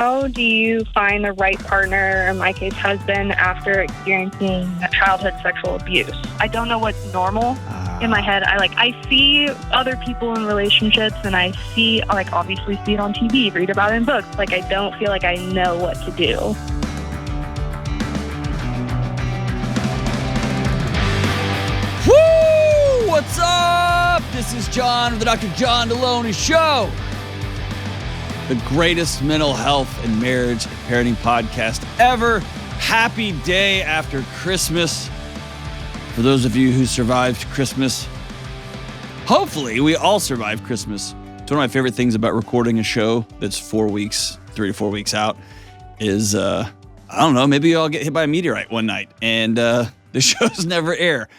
How do you find the right partner, in my case, husband, after experiencing childhood sexual abuse? I don't know what's normal in my head. I see other people in relationships, and I see, obviously see it on TV, read about it in books. I don't feel like I know what to do. Woo! What's up? This is John of the Dr. John Delony Show. The greatest mental health and marriage and parenting podcast ever. Happy day after Christmas. For those of you who survived Christmas, hopefully we all survived Christmas. It's one of my favorite things about recording a show that's 3 to 4 weeks out is, I don't know, maybe I'll get hit by a meteorite one night and the shows never air.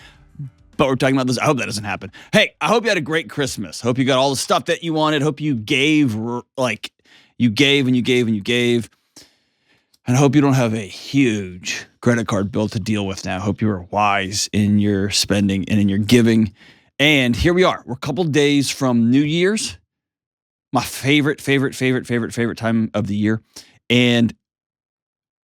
But we're talking about this. I hope that doesn't happen. Hey, I hope you had a great Christmas. Hope you got all the stuff that you wanted. Hope you gave, you gave and you gave and you gave. And I hope you don't have a huge credit card bill to deal with now. I hope you are wise in your spending and in your giving. And here we are. We're a couple days from New Year's, my favorite time of the year. And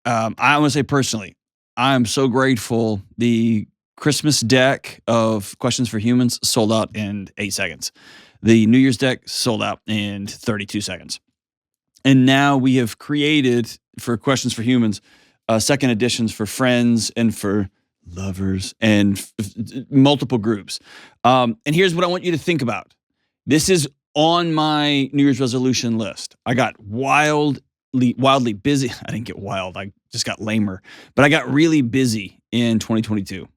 I want to say personally, I'm so grateful. The Christmas deck of Questions for Humans sold out in 8 seconds. The New Year's deck sold out in 32 seconds. And now we have created, for Questions for Humans, second editions for friends and for lovers and multiple groups. And here's what I want you to think about. This is on my New Year's resolution list. I got wildly busy. I didn't get wild. I just got lamer. But I got really busy in 2022.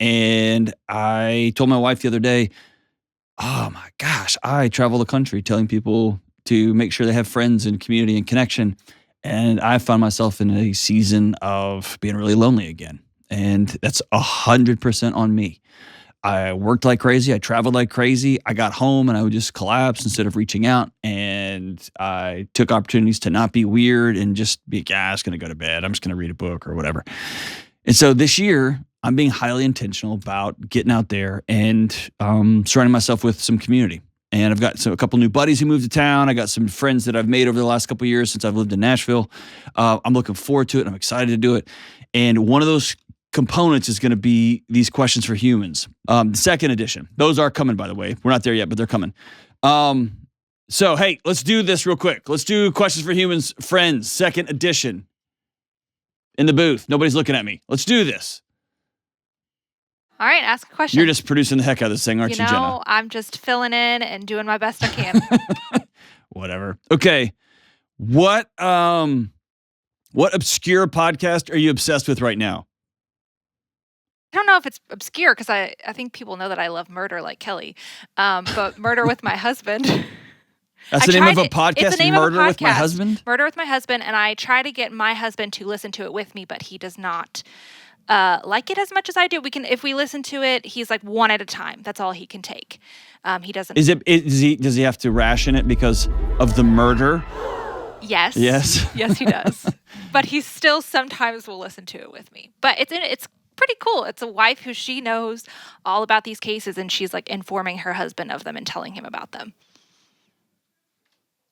And I told my wife the other day, oh my gosh, I travel the country telling people to make sure they have friends and community and connection. And I found myself in a season of being really lonely again. And that's 100% on me. I worked like crazy. I traveled like crazy. I got home and I would just collapse instead of reaching out. And I took opportunities to not be weird and just be, I'm just going to go to bed. I'm just going to read a book or whatever. And so this year, I'm being highly intentional about getting out there and surrounding myself with some community. And I've got a couple new buddies who moved to town. I got some friends that I've made over the last couple of years since I've lived in Nashville. I'm looking forward to it. I'm excited to do it. And one of those components is going to be these Questions for Humans. The second edition. Those are coming, by the way. We're not there yet, but they're coming. So, hey, let's do this real quick. Let's do Questions for Humans Friends, second edition. In the booth. Nobody's looking at me. Let's do this. All right, ask a question. You're just producing the heck out of this thing, aren't you, Jenna? I'm just filling in and doing my best I can. Whatever. Okay. What obscure podcast are you obsessed with right now? I don't know if it's obscure because I think people know that I love murder like Kelly. But Murder with My Husband. That's the name of a podcast? It's the name Murder of a podcast, with My Husband? Murder with My Husband. And I try to get my husband to listen to it with me, but he does not like it as much as I do. If we listen to it, he's like one at a time. That's all he can take. He doesn't. Does he have to ration it because of the murder? Yes. Yes. Yes, he does. But he still sometimes will listen to it with me. But it's pretty cool. It's a wife who she knows all about these cases, and she's like informing her husband of them and telling him about them.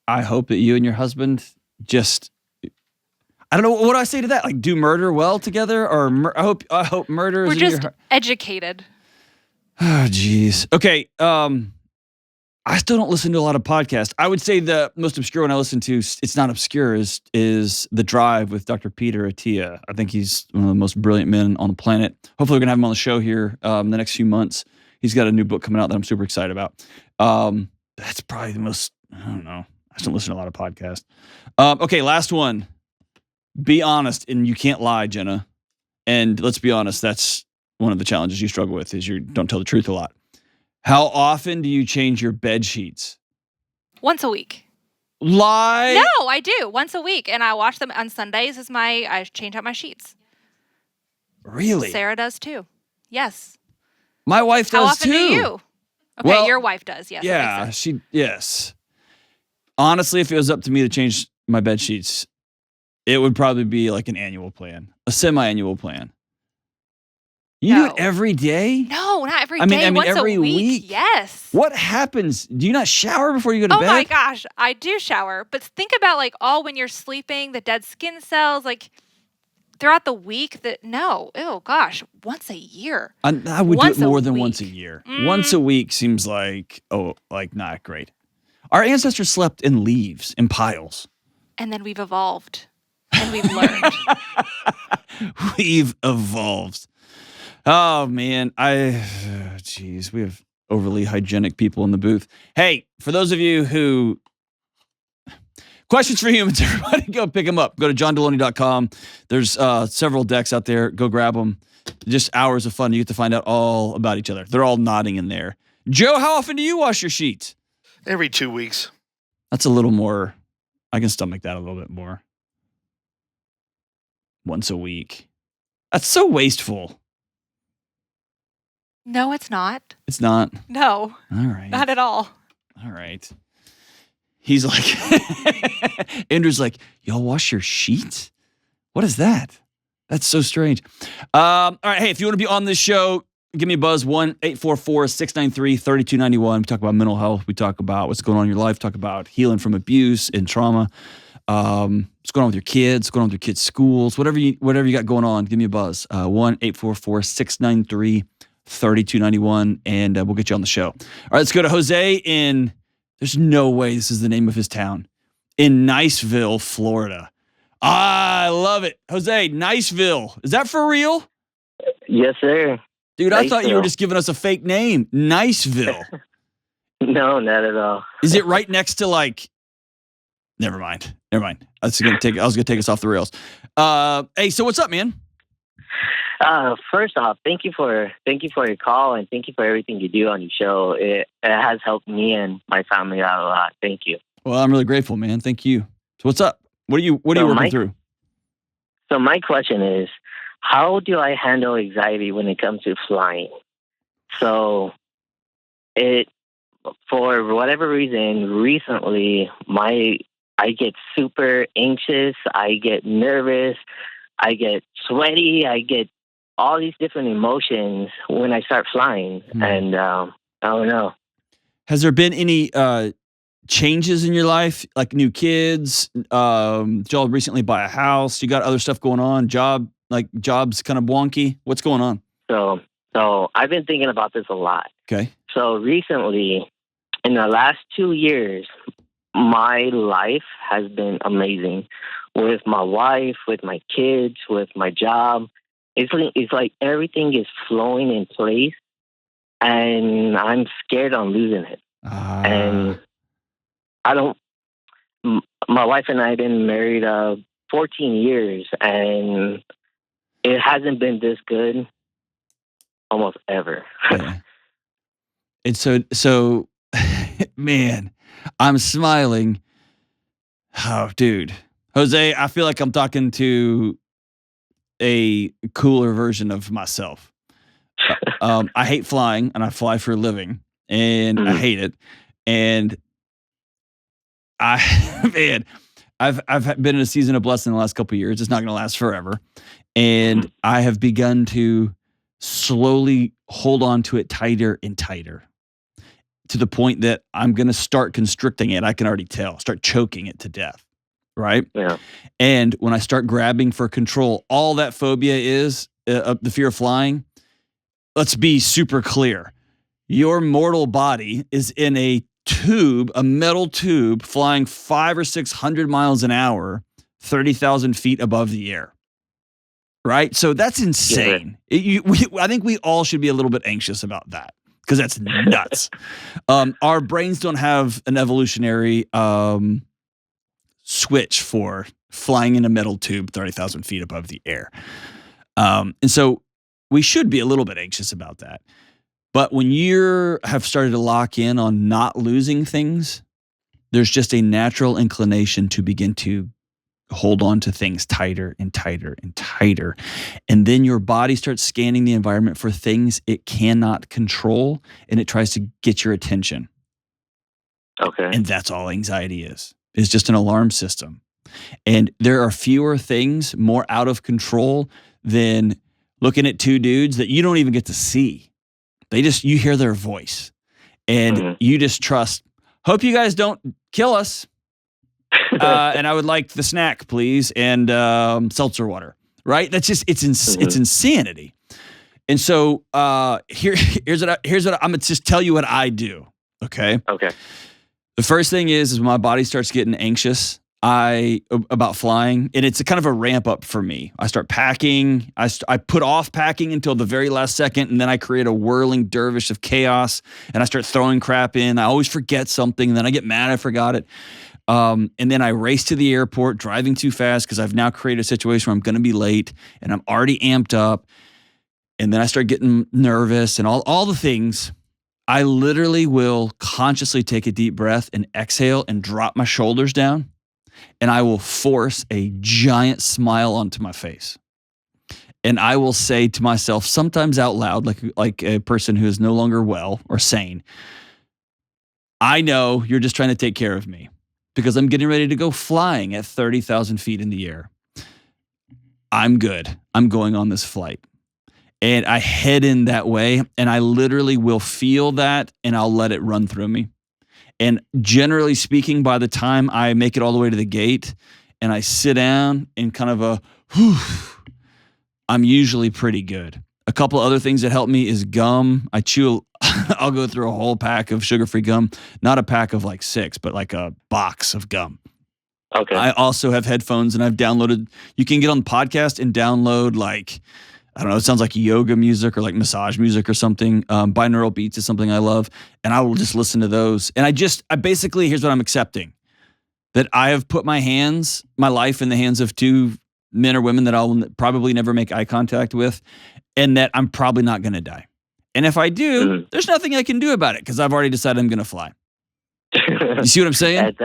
I hope that you and your husband just, I don't know, what do I say to that? Like, do murder well together? Or I hope murder is We're in just your educated. Oh, geez. Okay. I still don't listen to a lot of podcasts. I would say the most obscure one I listen to, it's not obscure, is The Drive with Dr. Peter Attia. I think he's one of the most brilliant men on the planet. Hopefully we're going to have him on the show here in the next few months. He's got a new book coming out that I'm super excited about. That's probably the most, I don't know. I just don't listen to a lot of podcasts. Okay, last one. Be honest, and you can't lie, Jenna. And let's be honest, that's one of the challenges you struggle with, is you don't tell the truth a lot. How often do you change your bed sheets? Once a week. Lie? No, I do. Once a week. And I wash them on Sundays I change out my sheets. Really? Sarah does too. Yes. My wife does too. How often do you? Okay, well, your wife does, yes. Yeah, yes. Honestly, if it was up to me to change my bed sheets, it would probably be like an annual plan, a semi-annual plan. You do it No. every day? No, not every I mean, day. Once every a week. week? Yes. What happens? Do you not shower before you go to bed? Oh my gosh, I do shower. But think about like all when you're sleeping, the dead skin cells, like throughout the week. Oh gosh, once a year. I would Once do it a more than once a week. year. Once a week seems like not great. Our ancestors slept in leaves, in piles. And then we've evolved. And we've learned. We've evolved. Oh, man. We have overly hygienic people in the booth. Hey, for those of you who... Questions for Humans, everybody go pick them up. Go to johndelony.com. There's several decks out there. Go grab them. Just hours of fun. You get to find out all about each other. They're all nodding in there. Joe, how often do you wash your sheets? Every 2 weeks. That's a little more... I can stomach that a little bit more. Once a week. That's so wasteful. No, it's not. It's not? No. All right. Not at all. All right. He's like, Andrew's like, y'all wash your sheets? What is that? That's so strange. All right. Hey, if you want to be on this show, give me a buzz, 1-844-693-3291. We talk about mental health. We talk about what's going on in your life. Talk about healing from abuse and trauma. What's going on with your kids? What's going on with your kids' schools? Whatever you got going on, give me a buzz. 1-844-693-3291, and we'll get you on the show. All right, let's go to Jose in, there's no way this is the name of his town, in Niceville, Florida. I love it. Jose, Niceville. Is that for real? Yes, sir. Dude, I thought you were just giving us a fake name. Niceville. No, not at all. Is it right next to like... Never mind. I was gonna take us off the rails. Hey, so what's up, man? First off, thank you for your call, and thank you for everything you do on your show. It has helped me and my family out a lot. Thank you. Well, I'm really grateful, man. Thank you. So what's up? What are you working through? So my question is, how do I handle anxiety when it comes to flying? So for whatever reason, recently I get super anxious, I get nervous, I get sweaty, I get all these different emotions when I start flying. And I don't know. Has there been any changes in your life, like new kids? Did y'all recently buy a house? You got other stuff going on? Job's kind of wonky? What's going on? So I've been thinking about this a lot. Okay. So recently, in the last 2 years, my life has been amazing with my wife, with my kids, with my job. It's like everything is flowing in place, and I'm scared on losing it. And my wife and I have been married 14 years, and it hasn't been this good almost ever. Yeah. And so, man, I'm smiling. Oh, dude. Jose, I feel like I'm talking to a cooler version of myself. I hate flying, and I fly for a living, and I hate it. And I've been in a season of blessing the last couple of years. It's not going to last forever. And I have begun to slowly hold on to it tighter and tighter, to the point that I'm going to start constricting it. I can already tell, start choking it to death. Right? Yeah. And when I start grabbing for control, all that phobia is, the fear of flying, let's be super clear. Your mortal body is in a metal tube, flying 500 or 600 miles an hour, 30,000 feet above the air. Right? So that's insane. Yeah. I think we all should be a little bit anxious about that, because that's nuts. Our brains don't have an evolutionary switch for flying in a metal tube 30,000 feet above the air. And so we should be a little bit anxious about that. But when you have started to lock in on not losing things, there's just a natural inclination to begin to hold on to things tighter and tighter and tighter. And then your body starts scanning the environment for things it cannot control, and it tries to get your attention. Okay. And that's all anxiety is. It's just an alarm system. And there are fewer things more out of control than looking at two dudes that you don't even get to see. You hear their voice and you just trust. Hope you guys don't kill us. And I would like the snack, please, and seltzer water. Right? That's just it's insanity. And so here's what I'm gonna just tell you what I do. Okay. Okay. The first thing is when my body starts getting anxious about flying, and it's a kind of a ramp up for me. I start packing. I put off packing until the very last second, and then I create a whirling dervish of chaos, and I start throwing crap in. I always forget something, and then I get mad I forgot it. And then I race to the airport, driving too fast because I've now created a situation where I'm going to be late, and I'm already amped up. And then I start getting nervous and all the things. I literally will consciously take a deep breath and exhale and drop my shoulders down. And I will force a giant smile onto my face. And I will say to myself, sometimes out loud, like a person who is no longer well or sane, I know you're just trying to take care of me because I'm getting ready to go flying at 30,000 feet in the air. I'm good. I'm going on this flight. And I head in that way, and I literally will feel that, and I'll let it run through me. And generally speaking, by the time I make it all the way to the gate and I sit down in kind of a whew, I'm usually pretty good. A couple other things that help me is gum. I'll go through a whole pack of sugar-free gum. Not a pack of like 6, but like a box of gum. Okay. I also have headphones, and I've downloaded, you can get on the podcast and download I don't know, it sounds like yoga music or like massage music or something. Binaural beats is something I love. And I will just listen to those. And I basically, here's what I'm accepting. That I have put my life in the hands of two men or women that I'll probably never make eye contact with. And that I'm probably not going to die. And if I do, there's nothing I can do about it because I've already decided I'm going to fly. You see what I'm saying?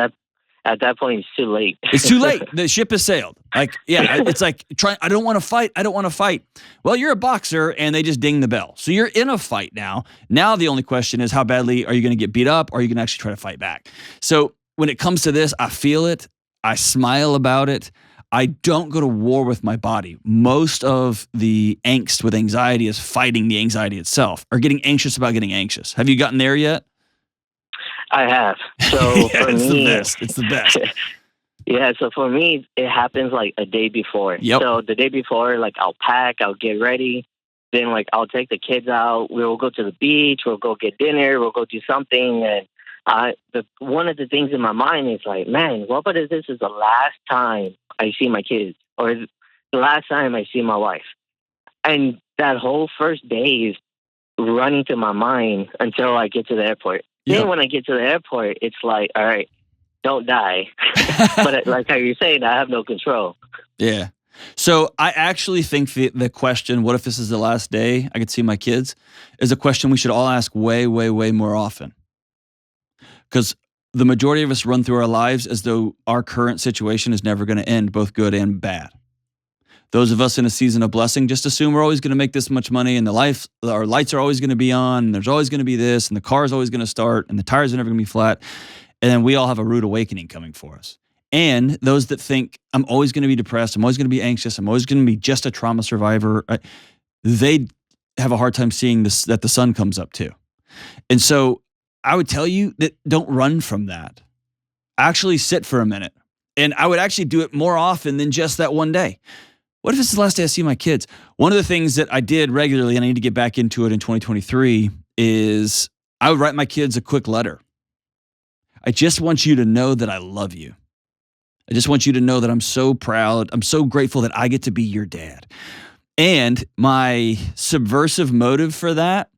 At that point, it's too late. It's too late. The ship has sailed. It's like I don't want to fight. I don't want to fight. Well, you're a boxer, and they just ding the bell. So you're in a fight now. Now the only question is, how badly are you going to get beat up, or are you going to actually try to fight back? So when it comes to this, I feel it. I smile about it. I don't go to war with my body. Most of the angst with anxiety is fighting the anxiety itself, or getting anxious about getting anxious. Have you gotten there yet? I have. So for me, it's the best. Yeah. So for me, it happens like a day before. Yep. So the day before, like I'll pack, I'll get ready. Then like I'll take the kids out. We'll go to the beach. We'll go get dinner. We'll go do something. And one of the things in my mind is like, man, what if this is the last time I see my kids, or the last time I see my wife? And that whole first day is running through my mind until I get to the airport. Yeah. Then when I get to the airport, it's like, all right, don't die. But like how you're saying, I have no control. Yeah. So I actually think the question, what if this is the last day I could see my kids, is a question we should all ask way, way, way more often. Because the majority of us run through our lives as though our current situation is never going to end, both good and bad. Those of us in a season of blessing just assume we're always going to make this much money, and our lights are always going to be on, and there's always going to be this, and the car is always going to start, and the tires are never going to be flat. And then we all have a rude awakening coming for us. And those that think, I'm always going to be depressed, I'm always going to be anxious, I'm always going to be just a trauma survivor, they have a hard time seeing this, that the sun comes up too. And so I would tell you that don't run from that. Actually sit for a minute. And I would actually do it more often than just that one day. What if this is the last day I see my kids? One of the things that I did regularly, and I need to get back into it in 2023, is I would write my kids a quick letter. I just want you to know that I love you. I just want you to know that I'm so proud. I'm so grateful that I get to be your dad. And my subversive motive for that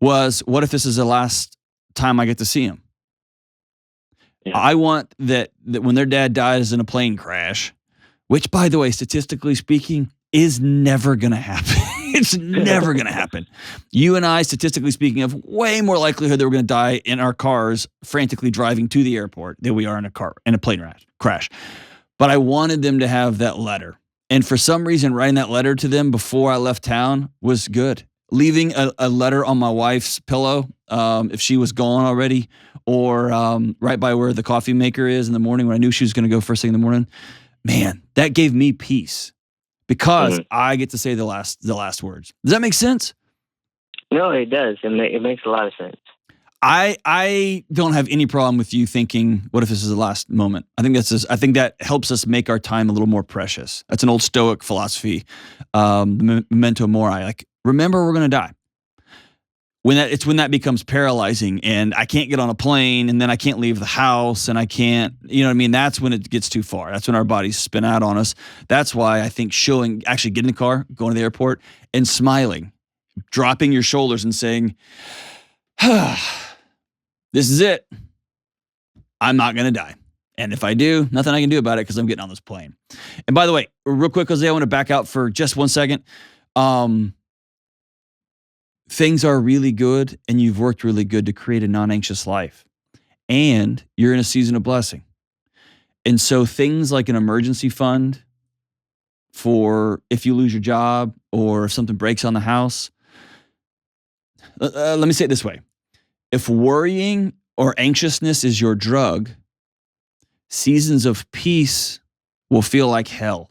was, what if this is the last time I get to see him? Yeah. I want that when their dad dies in a plane crash, which, by the way, statistically speaking, is never going to happen. It's never going to happen. You and I, statistically speaking, have way more likelihood that we're going to die in our cars frantically driving to the airport than we are in a plane crash. But I wanted them to have that letter. And for some reason, writing that letter to them before I left town was good. Leaving a letter on my wife's pillow, if she was gone already, or right by where the coffee maker is in the morning when I knew she was going to go first thing in the morning. Man, that gave me peace, because I get to say the last words. Does that make sense? No, it does. It makes a lot of sense. I don't have any problem with you thinking, what if this is the last moment? I think that helps us make our time a little more precious. That's an old Stoic philosophy. Memento mori, like, remember we're going to die. When that becomes paralyzing and I can't get on a plane and then I can't leave the house and I can't, you know what I mean? That's when it gets too far. That's when our bodies spin out on us. That's why I think actually getting in the car, going to the airport and smiling, dropping your shoulders and saying, this is it. I'm not going to die. And if I do, nothing I can do about it because I'm getting on this plane. And by the way, real quick, Jose, I want to back out for just 1 second. Things are really good and you've worked really good to create a non-anxious life. And you're in a season of blessing. And so things like an emergency fund for if you lose your job or if something breaks on the house. Let me say it this way. If worrying or anxiousness is your drug, seasons of peace will feel like hell.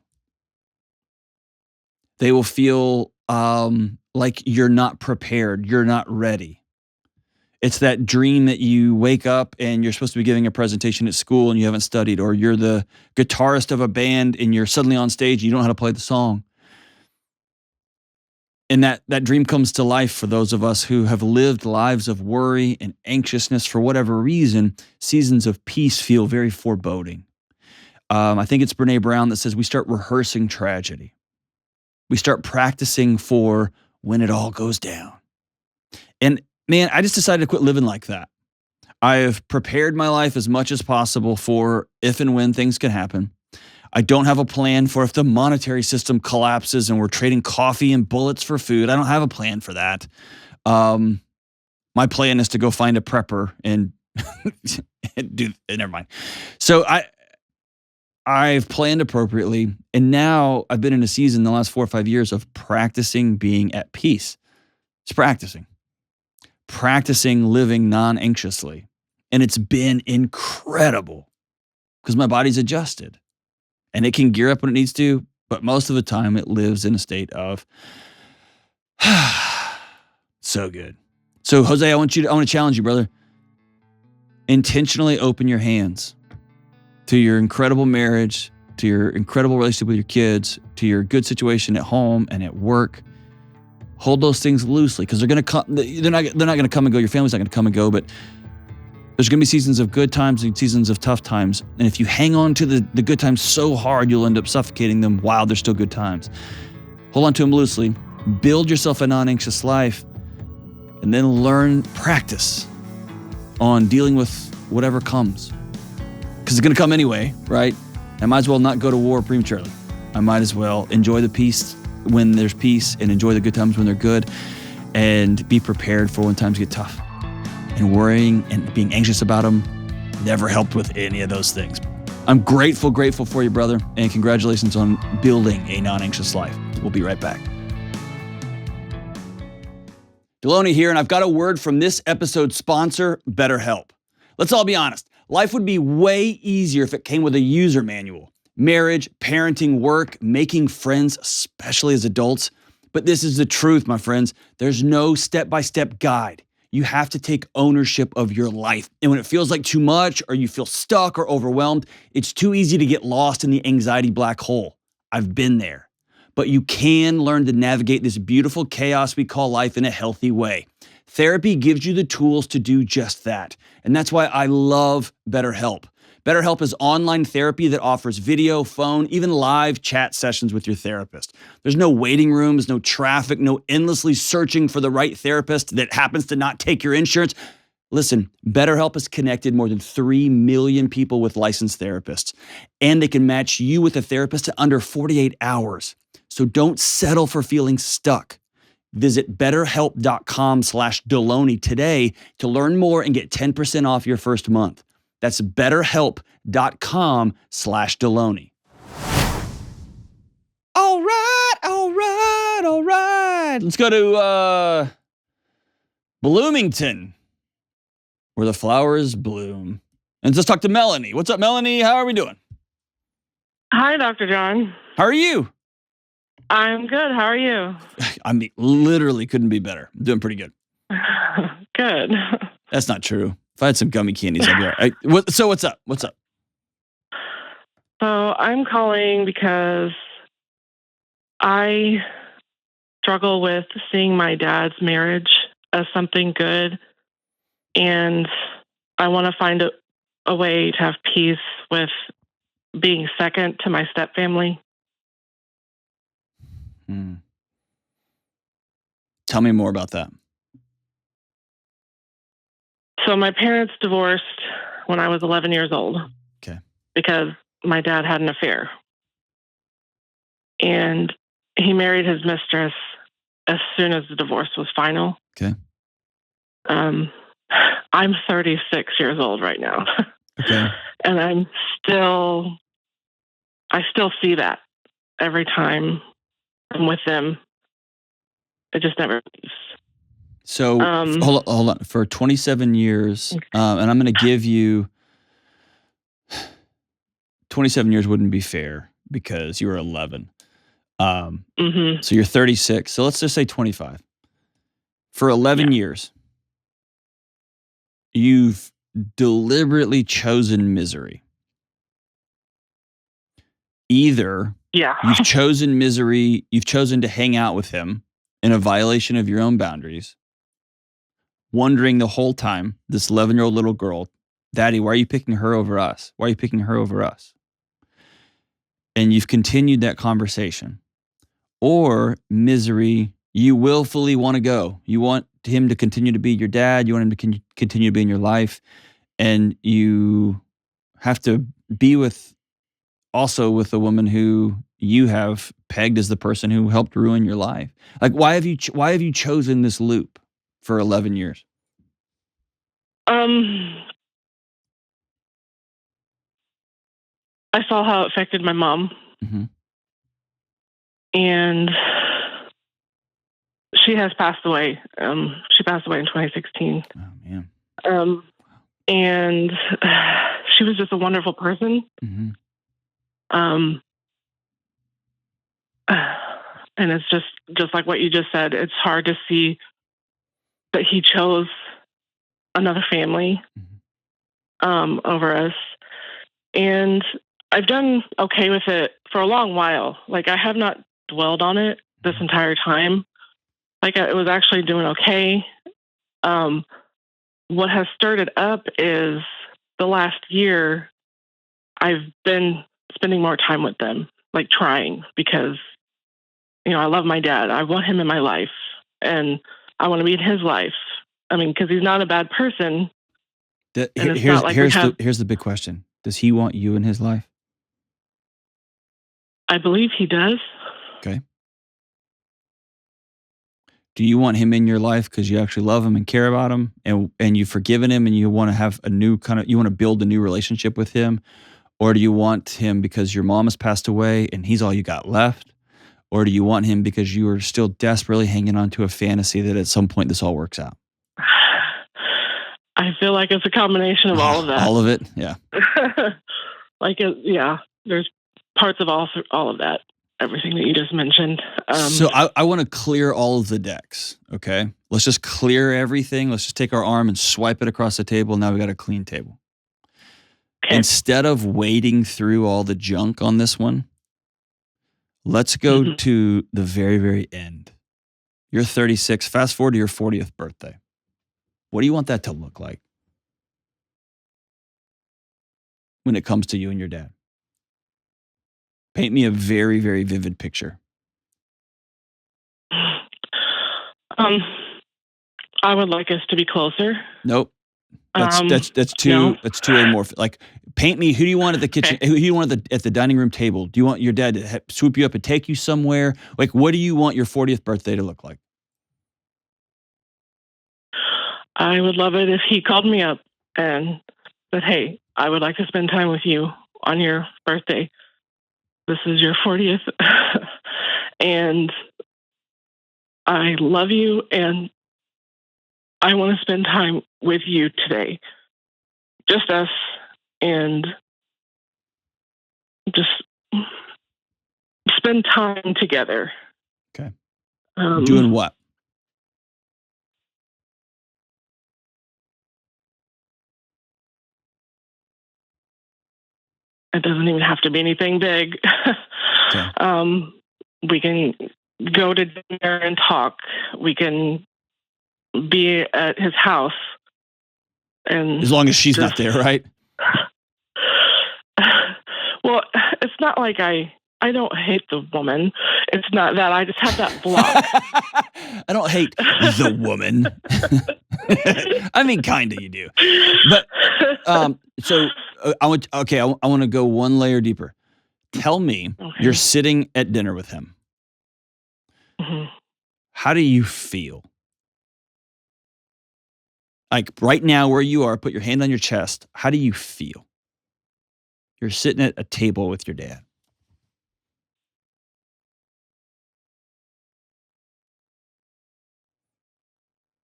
They will feel like you're not prepared, you're not ready. It's that dream that you wake up and you're supposed to be giving a presentation at school and you haven't studied, or you're the guitarist of a band and you're suddenly on stage and you don't know how to play the song. And that dream comes to life for those of us who have lived lives of worry and anxiousness for whatever reason. Seasons of peace feel very foreboding. I think it's Brene Brown that says we start rehearsing tragedy. We start practicing for when it all goes down. And man, I just decided to quit living like that. I have prepared my life as much as possible for if and when things can happen. I don't have a plan for if the monetary system collapses and we're trading coffee and bullets for food. I don't have a plan for that. My plan is to go find a prepper and never mind. So I've planned appropriately, and now I've been in a season the last 4 or 5 years of practicing being at peace. It's practicing living non-anxiously. And it's been incredible because my body's adjusted and it can gear up when it needs to, but most of the time it lives in a state of so good. So Jose, I want to challenge you, brother. Intentionally open your hands to your incredible marriage, to your incredible relationship with your kids, to your good situation at home and at work. Hold those things loosely because they're going to come. They're not going to come and go. Your family's not going to come and go, but there's going to be seasons of good times and seasons of tough times. And if you hang on to the good times so hard, you'll end up suffocating them while they're still good times. Hold on to them loosely. Build yourself a non-anxious life, and then practice on dealing with whatever comes. Because it's going to come anyway, right? I might as well not go to war prematurely. I might as well enjoy the peace when there's peace and enjoy the good times when they're good and be prepared for when times get tough. And worrying and being anxious about them never helped with any of those things. I'm grateful for you, brother, and congratulations on building a non-anxious life. We'll be right back. Delony here, and I've got a word from this episode's sponsor, BetterHelp. Let's all be honest. Life would be way easier if it came with a user manual. Marriage, parenting, work, making friends, especially as adults. But this is the truth, my friends. There's no step-by-step guide. You have to take ownership of your life. And when it feels like too much or you feel stuck or overwhelmed, it's too easy to get lost in the anxiety black hole. I've been there. But you can learn to navigate this beautiful chaos we call life in a healthy way. Therapy gives you the tools to do just that. And that's why I love BetterHelp. BetterHelp is online therapy that offers video, phone, even live chat sessions with your therapist. There's no waiting rooms, no traffic, no endlessly searching for the right therapist that happens to not take your insurance. Listen, BetterHelp has connected more than 3 million people with licensed therapists, and they can match you with a therapist in under 48 hours. So don't settle for feeling stuck. Visit betterhelp.com/Delony today to learn more and get 10% off your first month. That's betterhelp.com/Delony. All right. Let's go to Bloomington, where the flowers bloom. And let's talk to Melanie. What's up, Melanie? How are we doing? Hi, Dr. John. How are you? I'm good. How are you? I mean, literally couldn't be better. I'm doing pretty good. Good. That's not true. If I had some gummy candies, I'd be all right. So what's up? What's up? So I'm calling because I struggle with seeing my dad's marriage as something good, and I want to find a way to have peace with being second to my stepfamily. Tell me more about that. So my parents divorced when I was 11 years old. Okay. Because my dad had an affair. And he married his mistress as soon as the divorce was final. Okay. I'm 36 years old right now. Okay. And I still see that every time I'm with them. It just never leaves. So hold on. For 27 years, and I'm going to give you 27 years wouldn't be fair because you were 11. So you're 36. So let's just say 25. For 11 years, you've deliberately chosen misery. Either you've chosen misery, you've chosen to hang out with him in a violation of your own boundaries, wondering the whole time, this 11-year-old little girl, Daddy, why are you picking her over us? Why are you picking her over us? And you've continued that conversation. Or misery, you willfully want to go. You want him to continue to be your dad. You want him to continue to be in your life. And you have to be with a woman who you have pegged as the person who helped ruin your life. Like, why have you chosen this loop for 11 years? I saw how it affected my mom. Mm-hmm. And she has passed away. She passed away in 2016. Oh, man. And she was just a wonderful person. Mm-hmm. And it's just like what you just said. It's hard to see that he chose another family over us. And I've done okay with it for a long while. Like, I have not dwelled on it this entire time. Like, it was actually doing okay. What has stirred it up is the last year I've been spending more time with them, like trying, because, I love my dad. I want him in my life, and I want to be in his life. I mean, because he's not a bad person. Here's the big question. Does he want you in his life? I believe he does. Okay. Do you want him in your life because you actually love him and care about him, and you've forgiven him, and you want to have you want to build a new relationship with him? Or do you want him because your mom has passed away and he's all you got left? Or do you want him because you are still desperately hanging on to a fantasy that at some point this all works out? I feel like it's a combination of all of that. All of it? Yeah. There's parts of all of that, everything that you just mentioned. So I want to clear all of the decks, okay? Let's just clear everything. Let's just take our arm and swipe it across the table. Now we got a clean table. Okay. Instead of wading through all the junk on this one, let's go to the very, very end. You're 36. Fast forward to your 40th birthday. What do you want that to look like when it comes to you and your dad? Paint me a very, very vivid picture. I would like us to be closer. Nope. That's too amorphous. Like, paint me. Who do you want at the kitchen? Okay. Who do you want at the dining room table? Do you want your dad to swoop you up and take you somewhere? Like, what do you want your 40th birthday to look like? I would love it if he called me up and said, "Hey, I would like to spend time with you on your birthday. This is your 40th, and I love you, and I want to spend time with you today. Just us, and just spend time together. Okay. Doing what? It doesn't even have to be anything big. Okay. We can go to dinner and talk. We can be at his house. And as long as she's not there, right? Well, it's not like I don't hate the woman. It's not that. I just have that block. I don't hate the woman. I mean, kind of you do. But so I want to go one layer deeper. Tell me, you're sitting at dinner with him. Mm-hmm. How do you feel? Like right now where you are, put your hand on your chest. How do you feel? You're sitting at a table with your dad.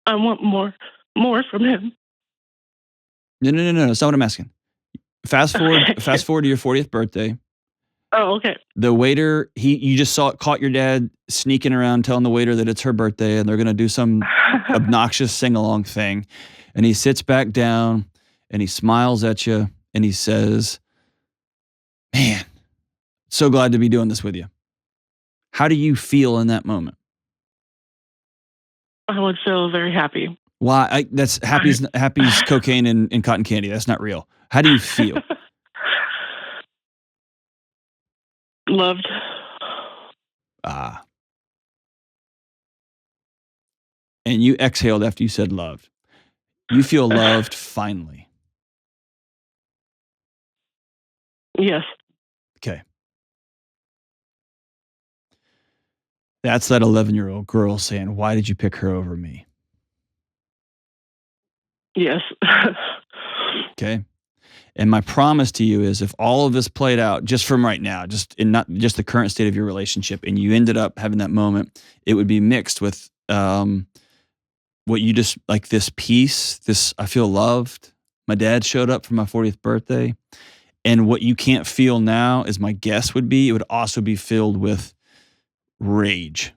I want more from him. No. That's not what I'm asking. Fast forward to your 40th birthday. Oh, okay. The waiter, you just caught your dad sneaking around telling the waiter that it's her birthday and they're going to do some obnoxious sing-along thing. And he sits back down and he smiles at you and he says, man, so glad to be doing this with you. How do you feel in that moment? I would feel very happy. Why? That's happy's cocaine and cotton candy. That's not real. How do you feel? Loved. And you exhaled after you said loved. You feel loved finally. Yes. Okay. That's that 11-year-old girl saying, why did you pick her over me? Yes. Okay. And my promise to you is if all of this played out just from right now, just in not just the current state of your relationship, and you ended up having that moment, it would be mixed with what you just, like this peace, this I feel loved. My dad showed up for my 40th birthday. And what you can't feel now, as my guess would be, it would also be filled with rage.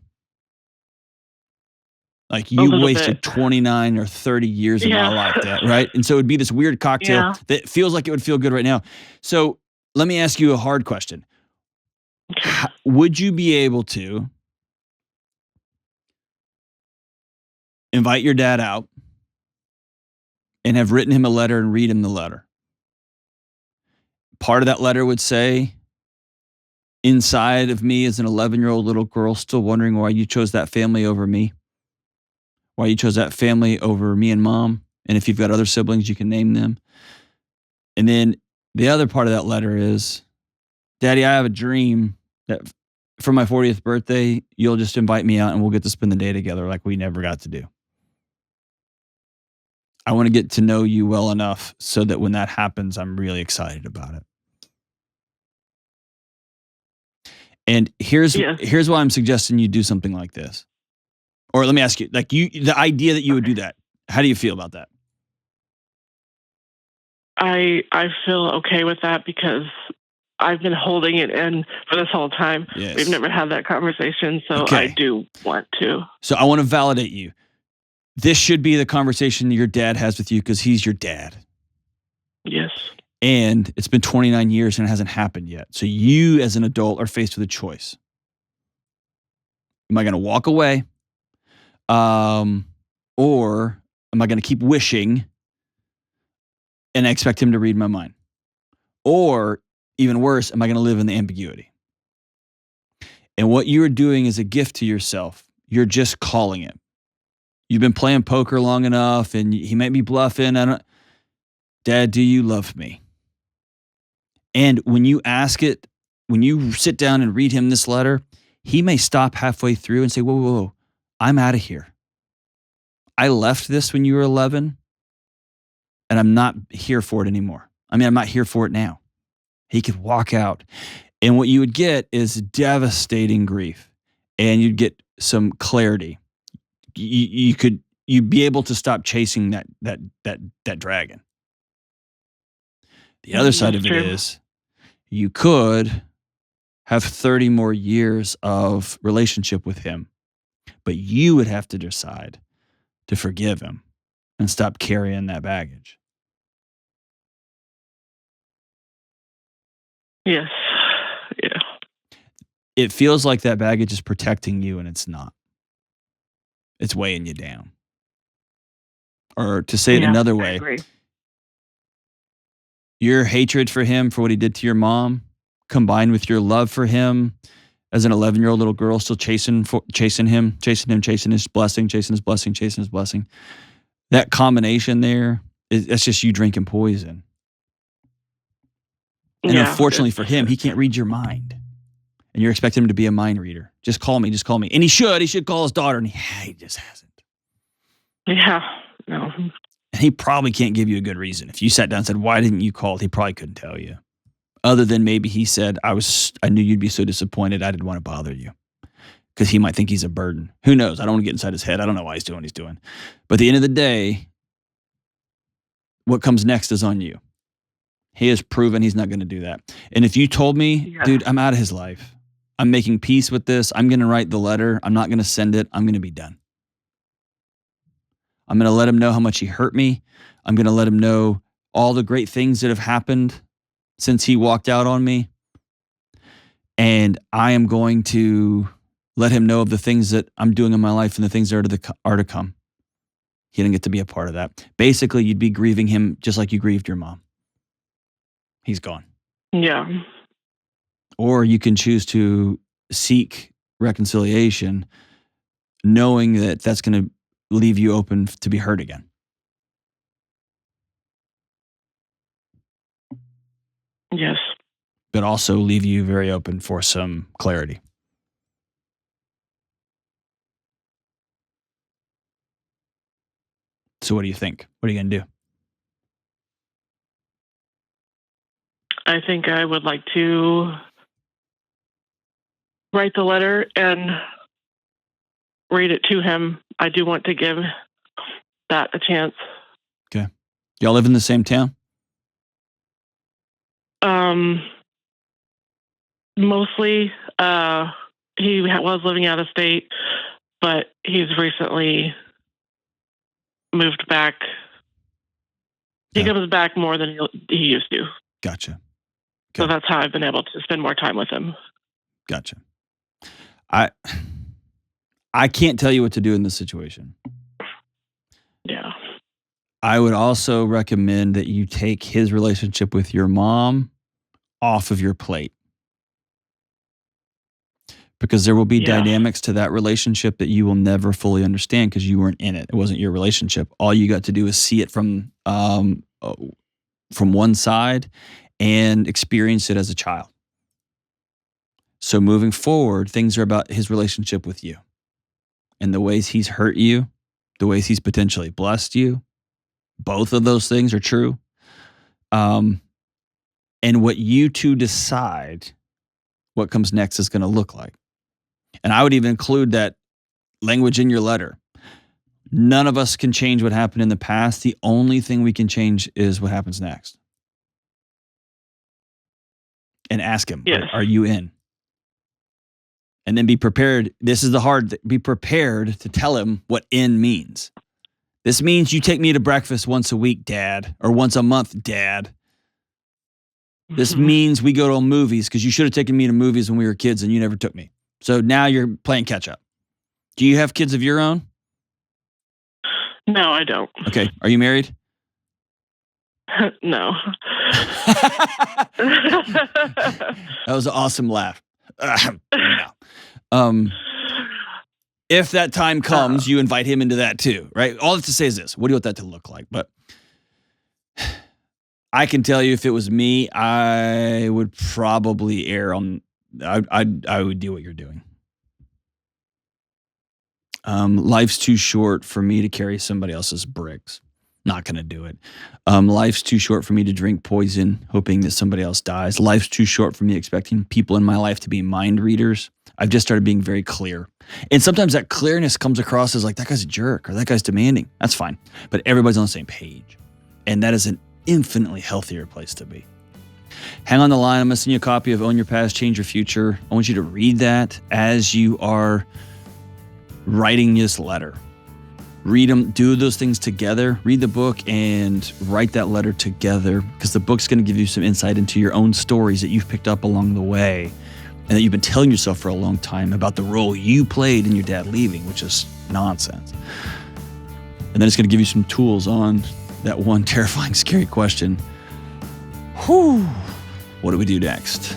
Like you wasted 29 or 30 years of my life, right? And so it would be this weird cocktail that feels like it would feel good right now. So let me ask you a hard question. Okay. Would you be able to invite your dad out and have written him a letter and read him the letter? Part of that letter would say, inside of me is an 11-year-old little girl still wondering why you chose that family over me. Why you chose that family over me and mom. And if you've got other siblings, you can name them. And then the other part of that letter is, Daddy, I have a dream that for my 40th birthday, you'll just invite me out and we'll get to spend the day together like we never got to do. I want to get to know you well enough so that when that happens, I'm really excited about it. And here's why I'm suggesting you do something like this. Or let me ask you, like the idea that you would do that, how do you feel about that? I feel okay with that because I've been holding it in for this whole time. Yes. We've never had that conversation, so I do want to. So I want to validate you. This should be the conversation your dad has with you because he's your dad. Yes. And it's been 29 years and it hasn't happened yet. So you as an adult are faced with a choice. Am I going to walk away? Or am I going to keep wishing and expect him to read my mind? Or even worse, am I going to live in the ambiguity? And what you're doing is a gift to yourself. You're just calling it. You've been playing poker long enough and he might be bluffing. Dad, do you love me? And when you ask it, when you sit down and read him this letter, he may stop halfway through and say, whoa, I'm out of here. I left this when you were 11 and I'm not here for it anymore. I mean, I'm not here for it now. He could walk out. And what you would get is devastating grief and you'd get some clarity. You'd be able to stop chasing that dragon. The other side of it is you could have 30 more years of relationship with him. But you would have to decide to forgive him and stop carrying that baggage. Yes. Yeah. It feels like that baggage is protecting you, and it's not. It's weighing you down. Or to say it another way, your hatred for him, for what he did to your mom, combined with your love for him as an 11-year-old little girl still chasing him, chasing his blessing, chasing his blessing. That combination there, that's just you drinking poison. And unfortunately for him, he can't read your mind. And you're expecting him to be a mind reader. Just call me. And he should call his daughter, and he just hasn't. Yeah, no. And he probably can't give you a good reason. If you sat down and said, why didn't you call? He probably couldn't tell you. Other than maybe he said, I knew you'd be so disappointed, I didn't want to bother you. Because he might think he's a burden. Who knows? I don't want to get inside his head. I don't know why he's doing what he's doing. But at the end of the day, what comes next is on you. He has proven he's not going to do that. And if you told me, dude, I'm out of his life. I'm making peace with this. I'm going to write the letter. I'm not going to send it. I'm going to be done. I'm going to let him know how much he hurt me. I'm going to let him know all the great things that have happened since he walked out on me. And I am going to let him know of the things that I'm doing in my life and the things that are to come. He didn't get to be a part of that. Basically, you'd be grieving him just like you grieved your mom. He's gone. Yeah. Or you can choose to seek reconciliation, knowing that that's going to leave you open to be hurt again. Yes. But also leave you very open for some clarity. So what do you think? What are you going to do? I think I would like to write the letter and read it to him. I do want to give that a chance. Okay. Y'all live in the same town? Mostly, he was living out of state, but he's recently moved back. He comes back more than he used to. Gotcha. So that's how I've been able to spend more time with him. Gotcha. I can't tell you what to do in this situation. Yeah. I would also recommend that you take his relationship with your mom off of your plate. Because there will be dynamics to that relationship that you will never fully understand because you weren't in it. It wasn't your relationship. All you got to do is see it from one side and experience it as a child. So moving forward, things are about his relationship with you and the ways he's hurt you, the ways he's potentially blessed you. Both of those things are true. And what you two decide what comes next is going to look like. And I would even include that language in your letter. None of us can change what happened in the past. The only thing we can change is what happens next. And ask him, are you in? And then be prepared. This is the hard thing. Be prepared to tell him what in means. This means you take me to breakfast once a week, Dad, or once a month, Dad. This means we go to movies because you should have taken me to movies when we were kids and you never took me. So now you're playing catch up. Do you have kids of your own? No, I don't. Okay. Are you married? No. That was an awesome laugh. No. If that time comes, you invite him into that too, right? All I have to say is this. What do you want that to look like? But I can tell you if it was me, I would probably err on, I would do what you're doing. Life's too short for me to carry somebody else's bricks. Not going to do it. Life's too short for me to drink poison, hoping that somebody else dies. Life's too short for me expecting people in my life to be mind readers. I've just started being very clear. And sometimes that clearness comes across as like, that guy's a jerk or that guy's demanding. That's fine. But everybody's on the same page. And that is an infinitely healthier place to be. Hang on the line. I'm going to send you a copy of Own Your Past, Change Your Future. I want you to read that as you are writing this letter. Read them, do those things together. Read the book and write that letter together, because the book's going to give you some insight into your own stories that you've picked up along the way and that you've been telling yourself for a long time about the role you played in your dad leaving, which is nonsense. And then it's going to give you some tools on that one terrifying, scary question. Whew. What do we do next?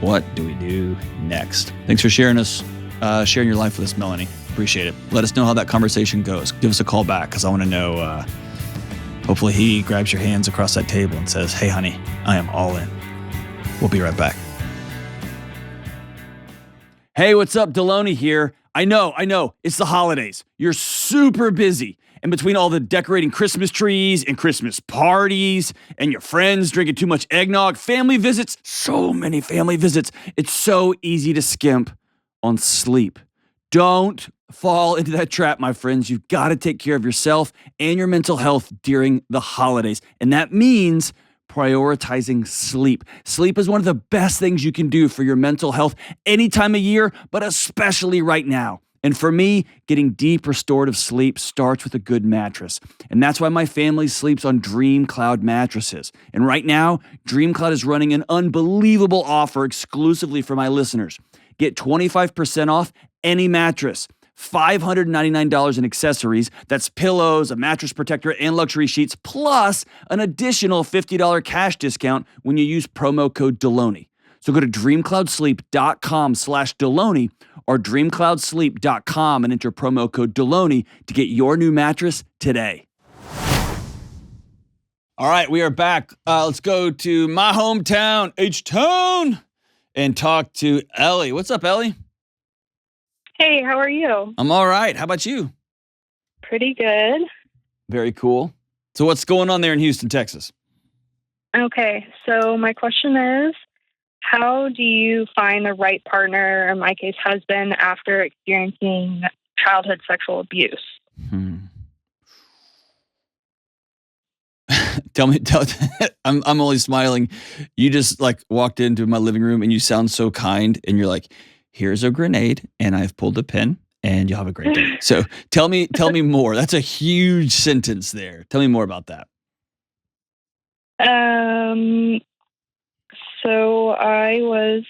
What do we do next? Thanks for sharing your life with us, Melanie. Appreciate it. Let us know how that conversation goes. Give us a call back, because I want to know. Hopefully he grabs your hands across that table and says, "Hey, honey, I am all in." We'll be right back. Hey, what's up? Delony here. I know. It's the holidays. You're super busy. And between all the decorating Christmas trees and Christmas parties and your friends drinking too much eggnog, family visits, so many family visits, it's so easy to skimp on sleep. Don't fall into that trap, my friends. You've got to take care of yourself and your mental health during the holidays. And that means prioritizing sleep. Sleep is one of the best things you can do for your mental health any time of year, but especially right now. And for me, getting deep restorative sleep starts with a good mattress. And that's why my family sleeps on DreamCloud mattresses. And right now, DreamCloud is running an unbelievable offer exclusively for my listeners. Get 25% off any mattress, $599 in accessories. That's pillows, a mattress protector, and luxury sheets, plus an additional $50 cash discount when you use promo code Delony. So go to dreamcloudsleep.com/Delony or dreamcloudsleep.com and enter promo code Delony to get your new mattress today. All right, we are back. Let's go to my hometown, H-Town, and talk to Ellie. What's up, Ellie? Hey, how are you? I'm all right. How about you? Pretty good. Very cool. So what's going on there in Houston, Texas? Okay, so my question is, how do you find the right partner, in my case, husband, after experiencing childhood sexual abuse? I'm only smiling. You just like walked into my living room and you sound so kind, and you're like, "Here's a grenade and I've pulled a pin and you'll have a great day." So tell me more. That's a huge sentence there. Tell me more about that. So I was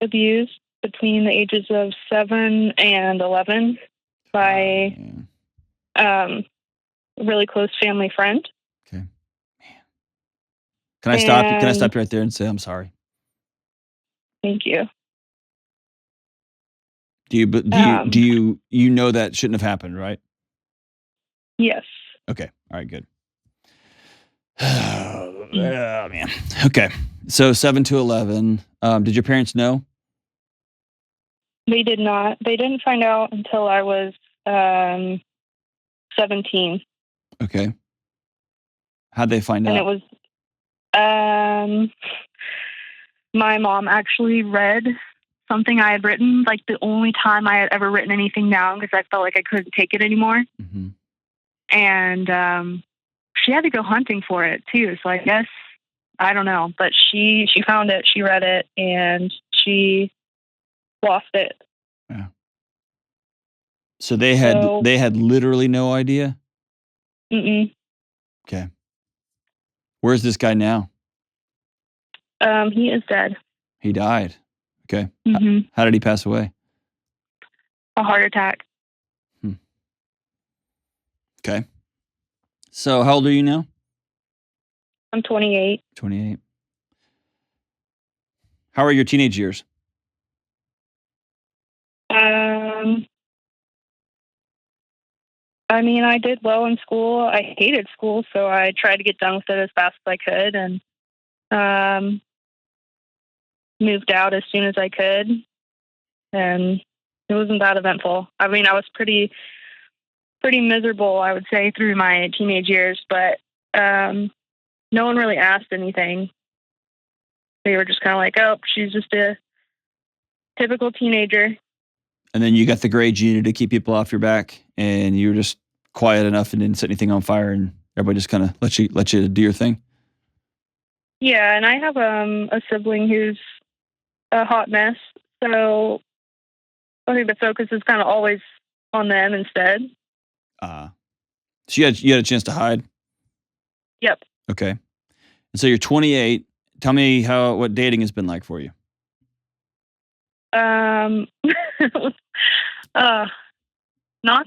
abused between the ages of 7 and 11 by a really close family friend. Okay. Man. Can I stop you? Can I stop you right there and say I'm sorry? Thank you. Do you know that shouldn't have happened, right? Yes. Okay. All right, good. Oh, man. Okay. So 7 to 11. Did your parents know? They did not. They didn't find out until I was 17. Okay. How'd they find out? And it was my mom actually read something I had written, like the only time I had ever written anything down, because I felt like I couldn't take it anymore. Mm-hmm. And she had to go hunting for it too. So I guess, I don't know, but she found it, she read it, and she lost it. Yeah. So they had literally no idea? Mm-mm. Okay. Where's this guy now? He is dead. He died. Okay. Mm-hmm. How did he pass away? A heart attack. Okay. So how old are you now? I'm 28. 28. How are your teenage years? I mean, I did well in school. I hated school, so I tried to get done with it as fast as I could, and moved out as soon as I could. And it wasn't that eventful. I mean, I was pretty miserable, I would say, through my teenage years, but no one really asked anything. They were just kind of like, "Oh, she's just a typical teenager." And then you got the grades you needed to keep people off your back, and you were just quiet enough and didn't set anything on fire, and everybody just kind of let you do your thing. Yeah, and I have a sibling who's a hot mess, so I think the focus is kind of always on them instead. So you had a chance to hide? Yep. Okay. And so you're 28. Tell me what dating has been like for you. Not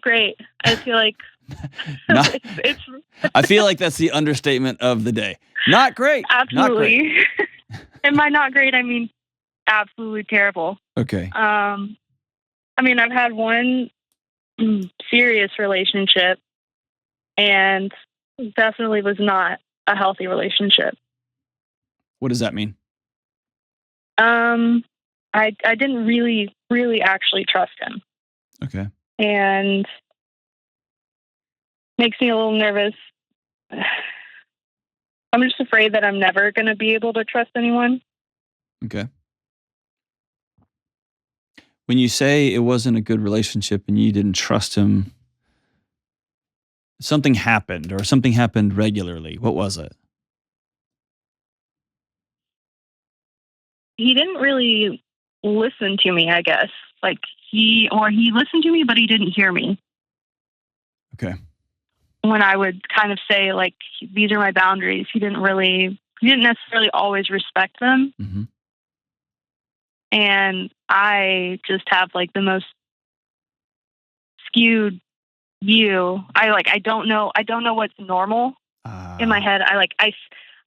great. I feel like it's I feel like that's the understatement of the day. Not great. Absolutely. Not great. And by not great, I mean absolutely terrible. Okay. I mean, I've had one serious relationship, and definitely was not a healthy relationship. What does that mean? I didn't really actually trust him. Okay. And makes me a little nervous. I'm just afraid that I'm never going to be able to trust anyone. Okay. When you say it wasn't a good relationship and you didn't trust him, something happened or something happened regularly. What was it? He didn't really listen to me, I guess. Like he listened to me, but he didn't hear me. Okay. When I would kind of say, like, these are my boundaries, he didn't necessarily always respect them. Mm-hmm. And I just have like the most skewed view. I don't know what's normal in my head.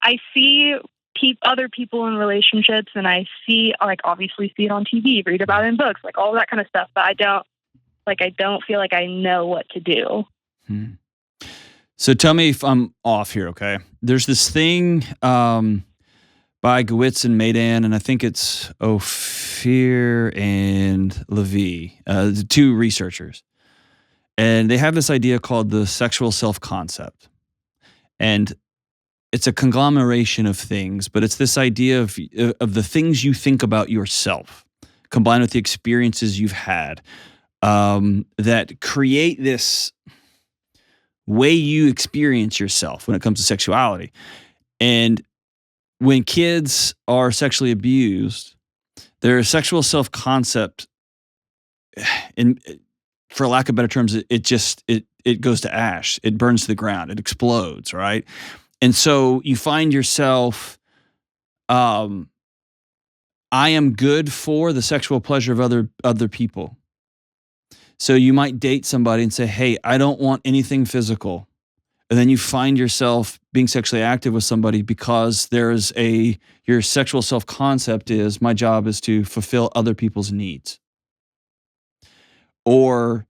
I see other people in relationships, and I see, like, obviously see it on TV, read about it in books, like all that kind of stuff. But I don't feel like I know what to do. So tell me if I'm off here, okay? There's this thing by Gewitz and Madan, and I think it's Ophir and Levy, the two researchers. And they have this idea called the sexual self-concept. And it's a conglomeration of things, but it's this idea of the things you think about yourself, combined with the experiences you've had, that create this way you experience yourself when it comes to sexuality. And when kids are sexually abused, their sexual self-concept, in for lack of better terms, it goes to ash. It burns to the ground. It explodes, right? And so you find yourself, I am good for the sexual pleasure of other people. So you might date somebody and say, hey, I don't want anything physical. And then you find yourself being sexually active with somebody because your sexual self-concept is, my job is to fulfill other people's needs. Or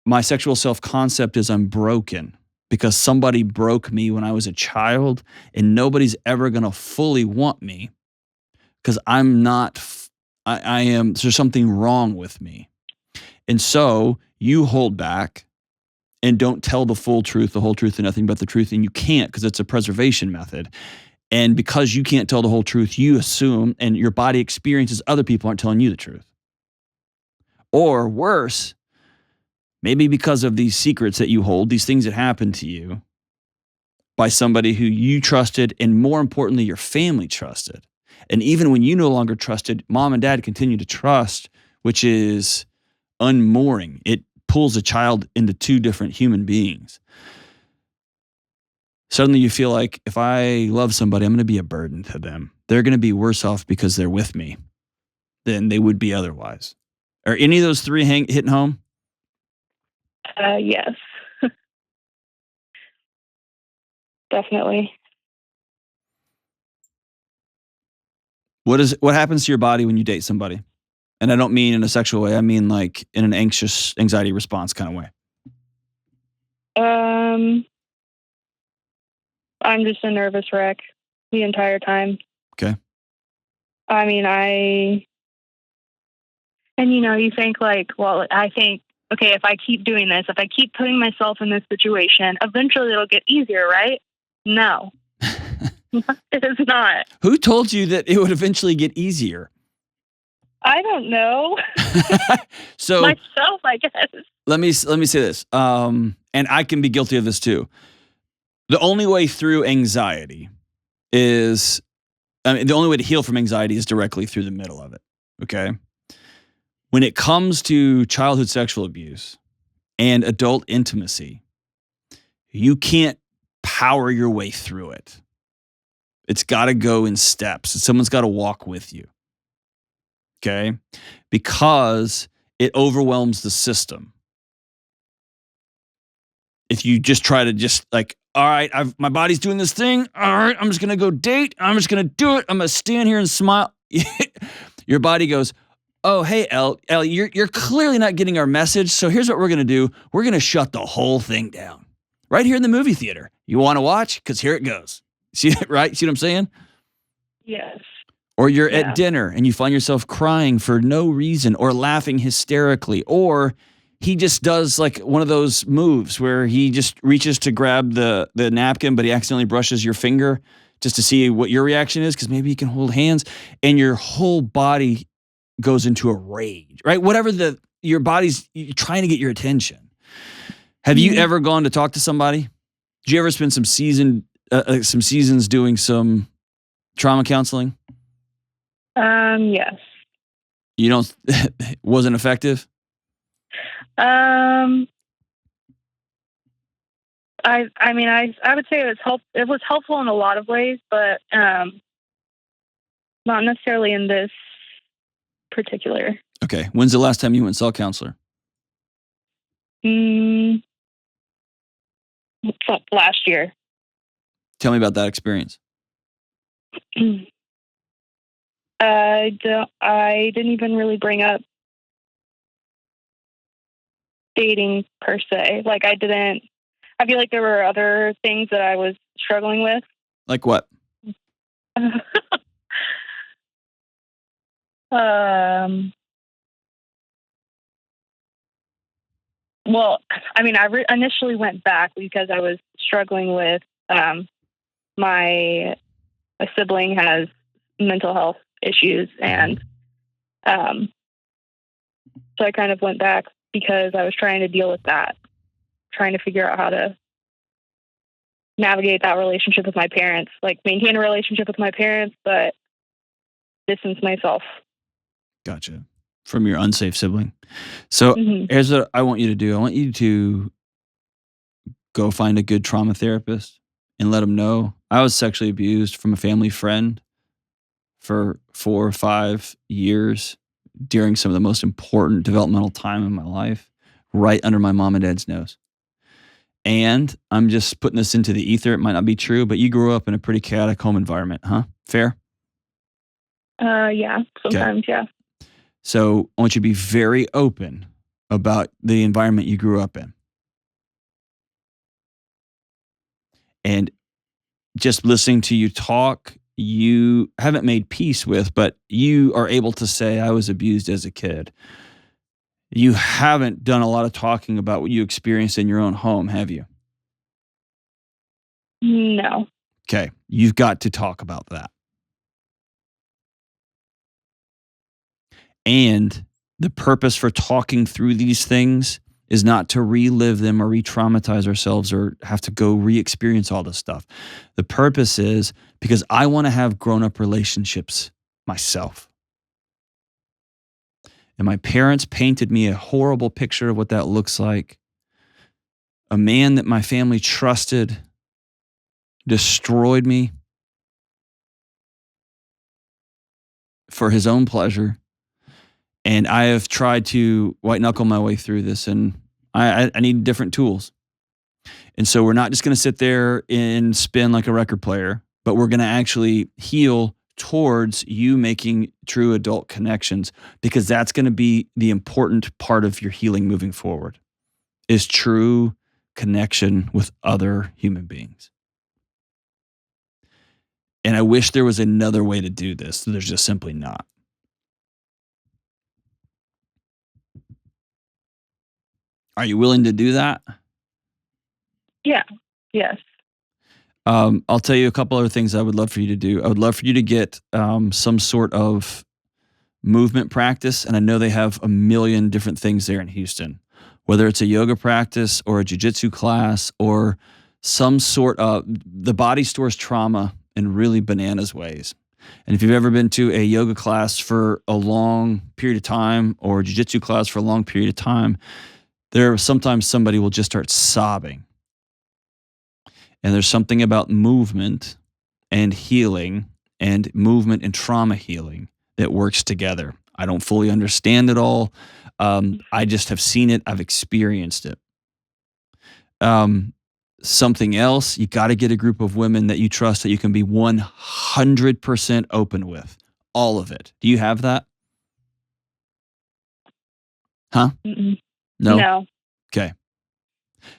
my sexual self-concept is, I'm broken because somebody broke me when I was a child, and nobody's ever going to fully want me because there's something wrong with me. And so you hold back and don't tell the full truth, the whole truth, and nothing but the truth. And you can't, because it's a preservation method. And because you can't tell the whole truth, you assume, and your body experiences other people aren't telling you the truth. Or worse, maybe because of these secrets that you hold, these things that happened to you by somebody who you trusted, and more importantly, your family trusted. And even when you no longer trusted, mom and dad continue to trust, which is unmooring. It pulls a child into two different human beings. Suddenly you feel like, if I love somebody, I'm going to be a burden to them. They're going to be worse off because they're with me than they would be otherwise. Are any of those three hitting home? Yes. Definitely. What happens to your body when you date somebody? And I don't mean in a sexual way. I mean like in an anxiety response kind of way. I'm just a nervous wreck the entire time. Okay. I mean, you think like, well, I think, okay, if I keep doing this, if I keep putting myself in this situation, eventually it'll get easier, right? No, it is not. Who told you that it would eventually get easier? I don't know. So myself, I guess. Let me say this, and I can be guilty of this too. The only way through anxiety is, I mean, the only way to heal from anxiety is directly through the middle of it, okay? When it comes to childhood sexual abuse and adult intimacy, you can't power your way through it. It's got to go in steps. Someone's got to walk with you, okay? Because it overwhelms the system. If you just try to just like, all right, my body's doing this thing. All right, I'm just going to go date. I'm just going to do it. I'm going to stand here and smile. Your body goes, oh, hey, Ellie, you're clearly not getting our message. So here's what we're going to do. We're going to shut the whole thing down right here in the movie theater. You want to watch? Because here it goes. See it, right? See what I'm saying? Yes. Or you're at dinner and you find yourself crying for no reason or laughing hysterically, or he just does like one of those moves where he just reaches to grab the napkin, but he accidentally brushes your finger just to see what your reaction is, because maybe he can hold hands, and your whole body goes into a rage, right? Whatever your body's trying to get your attention. Have you ever gone to talk to somebody? Did you ever spend some seasons doing some trauma counseling? Yes. You don't, wasn't effective? I mean, I would say it was helpful in a lot of ways, but not necessarily in this particular. Okay. When's the last time you went and saw a counselor? Last year. Tell me about that experience. I didn't even really bring up dating per se. Like I feel like there were other things that I was struggling with. Like what? Well, I mean, I initially went back because I was struggling with my sibling has mental health issues, and so I kind of went back because I was trying to deal with that, trying to figure out how to navigate that relationship with my parents, like maintain a relationship with my parents, but distance myself. Gotcha. From your unsafe sibling. So here's what I want you to do. I want you to go find a good trauma therapist and let them know I was sexually abused from a family friend for 4 or 5 years during some of the most important developmental time in my life, right under my mom and dad's nose. And I'm just putting this into the ether. It might not be true, but you grew up in a pretty chaotic home environment, huh? Fair? Yeah, sometimes, yeah. So I want you to be very open about the environment you grew up in. And just listening to you talk, you haven't made peace with, but you are able to say, I was abused as a kid. You haven't done a lot of talking about what you experienced in your own home, have you? No. Okay. You've got to talk about that. And the purpose for talking through these things is not to relive them or re-traumatize ourselves or have to go re-experience all this stuff. The purpose is because I want to have grown-up relationships myself. And my parents painted me a horrible picture of what that looks like. A man that my family trusted destroyed me for his own pleasure. And I have tried to white knuckle my way through this, and I need different tools. And so we're not just going to sit there and spin like a record player, but we're going to actually heal towards you making true adult connections, because that's going to be the important part of your healing moving forward, is true connection with other human beings. And I wish there was another way to do this. There's just simply not. Are you willing to do that? Yeah. Yes. I'll tell you a couple other things I would love for you to do. I would love for you to get some sort of movement practice. And I know they have a million different things there in Houston, whether it's a yoga practice or a jiu-jitsu class or some sort of, the Body Store's trauma in really bananas ways. And if you've ever been to a yoga class for a long period of time or jiu-jitsu class for a long period of time, sometimes somebody will just start sobbing. And there's something about movement and healing and movement and trauma healing that works together. I don't fully understand it all. I just have seen it. I've experienced it. Something else, you got to get a group of women that you trust that you can be 100% open with. All of it. Do you have that? Huh? Mm-mm. No? No. Okay.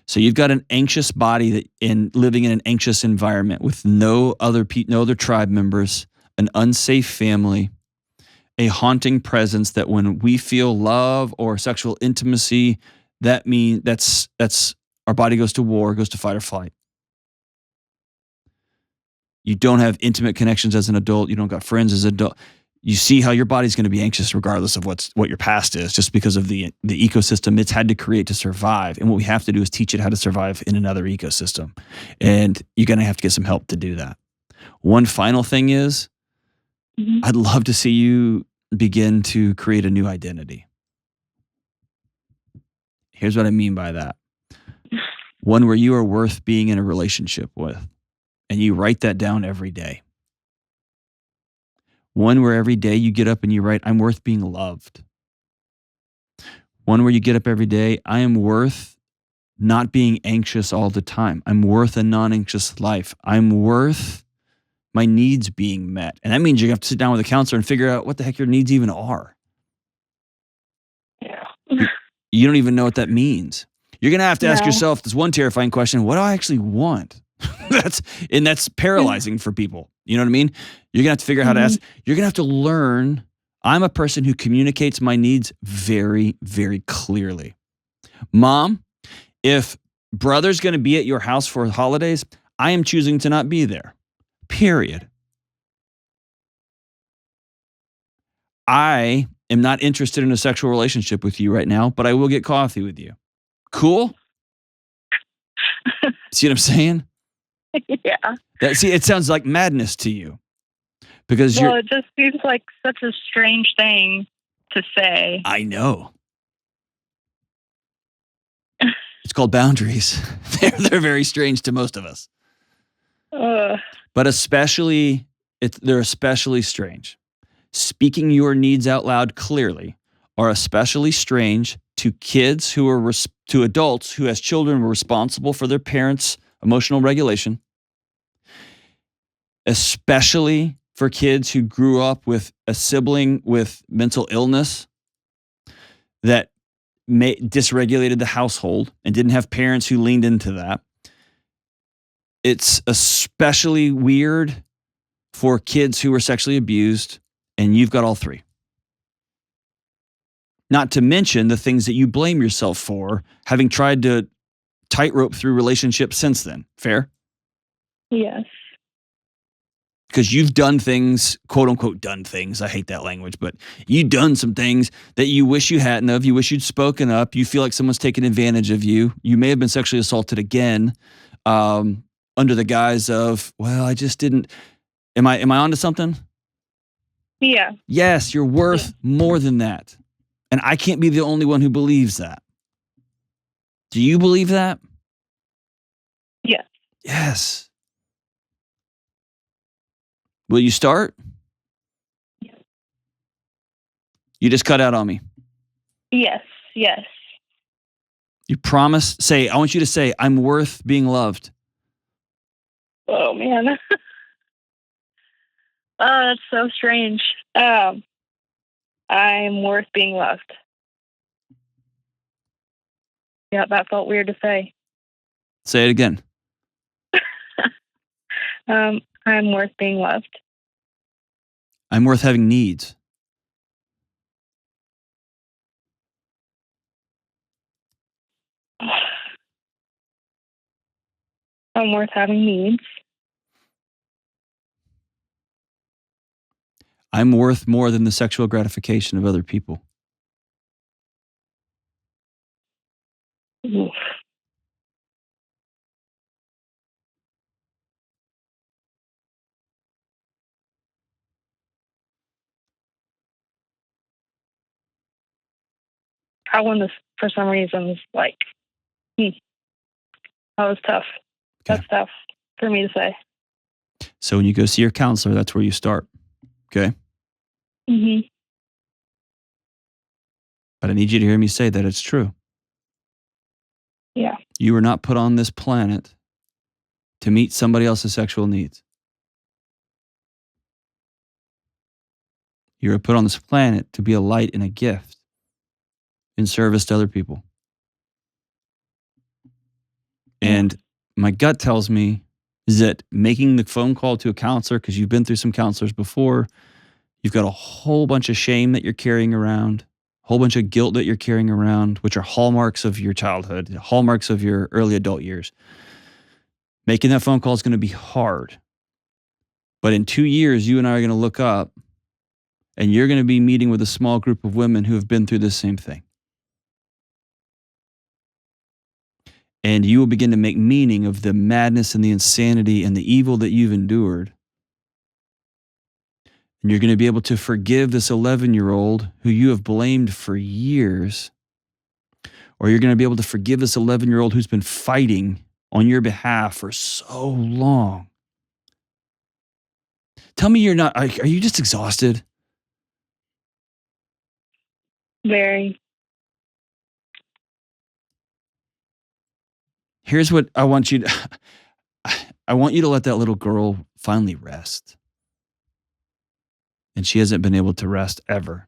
So you've got an anxious body living in an anxious environment with no other tribe members, an unsafe family, a haunting presence that when we feel love or sexual intimacy, that means that's our body goes to war, goes to fight or flight. You don't have intimate connections as an adult. You don't got friends as an adult. You see how your body's going to be anxious regardless of what your past is, just because of the ecosystem it's had to create to survive. And what we have to do is teach it how to survive in another ecosystem. And you're going to have to get some help to do that. One final thing is, I'd love to see you begin to create a new identity. Here's what I mean by that. One where you are worth being in a relationship with. And you write that down every day. One where every day you get up and you write, I'm worth being loved. One where you get up every day, I am worth not being anxious all the time. I'm worth a non-anxious life. I'm worth my needs being met. And that means you have to sit down with a counselor and figure out what the heck your needs even are. Yeah. You don't even know what that means. You're going to have to ask yourself this one terrifying question: what do I actually want? that's paralyzing for people. You know what I mean? You're going to have to figure out how to ask. You're going to have to learn. I'm a person who communicates my needs very, very clearly. Mom, if brother's going to be at your house for holidays, I am choosing to not be there. Period. I am not interested in a sexual relationship with you right now, but I will get coffee with you. Cool? See what I'm saying? Yeah. It sounds like madness to you. Because it just seems like such a strange thing to say. I know. It's called boundaries. They're very strange to most of us. But they're especially strange. Speaking your needs out loud clearly are especially strange to kids to adults who, as children, were responsible for their parents' emotional regulation, especially for kids who grew up with a sibling with mental illness that dysregulated the household and didn't have parents who leaned into that. It's especially weird for kids who were sexually abused, and you've got all three. Not to mention the things that you blame yourself for, having tried to tightrope through relationships since then. Fair? Yes. Because you've done things, quote unquote, done things. I hate that language, but you've done some things that you wish you hadn't have. You wish you'd spoken up. You feel like someone's taken advantage of you. You may have been sexually assaulted again under the guise of, well, I just didn't. Am I onto something? Yeah. Yes, you're worth more than that. And I can't be the only one who believes that. Do you believe that? Yes. Yes. Will you start? Yes. You just cut out on me. Yes. Yes. You promise? I want you to say, I'm worth being loved. Oh, man. That's so strange. I'm worth being loved. Yeah, that felt weird to say. Say it again. I'm worth being loved. I'm worth having needs. I'm worth having needs. I'm worth more than the sexual gratification of other people. Oof. that one is, for some reason, like, that was tough. Okay. That's tough for me to say. So when you go see your counselor, that's where you start. Okay? Mm-hmm. But I need you to hear me say that it's true. Yeah. You were not put on this planet to meet somebody else's sexual needs. You were put on this planet to be a light and a gift in service to other people. And my gut tells me is that making the phone call to a counselor, because you've been through some counselors before, you've got a whole bunch of shame that you're carrying around, a whole bunch of guilt that you're carrying around, which are hallmarks of your childhood, hallmarks of your early adult years. Making that phone call is going to be hard. But in 2 years, you and I are going to look up and you're going to be meeting with a small group of women who have been through the same thing. And you will begin to make meaning of the madness and the insanity and the evil that you've endured. And you're going to be able to forgive this 11-year-old who you have blamed for years. Or you're going to be able to forgive this 11-year-old who's been fighting on your behalf for so long. Tell me you're not, are you just exhausted? Very. Here's what I want you to, I want you to let that little girl finally rest. And she hasn't been able to rest ever.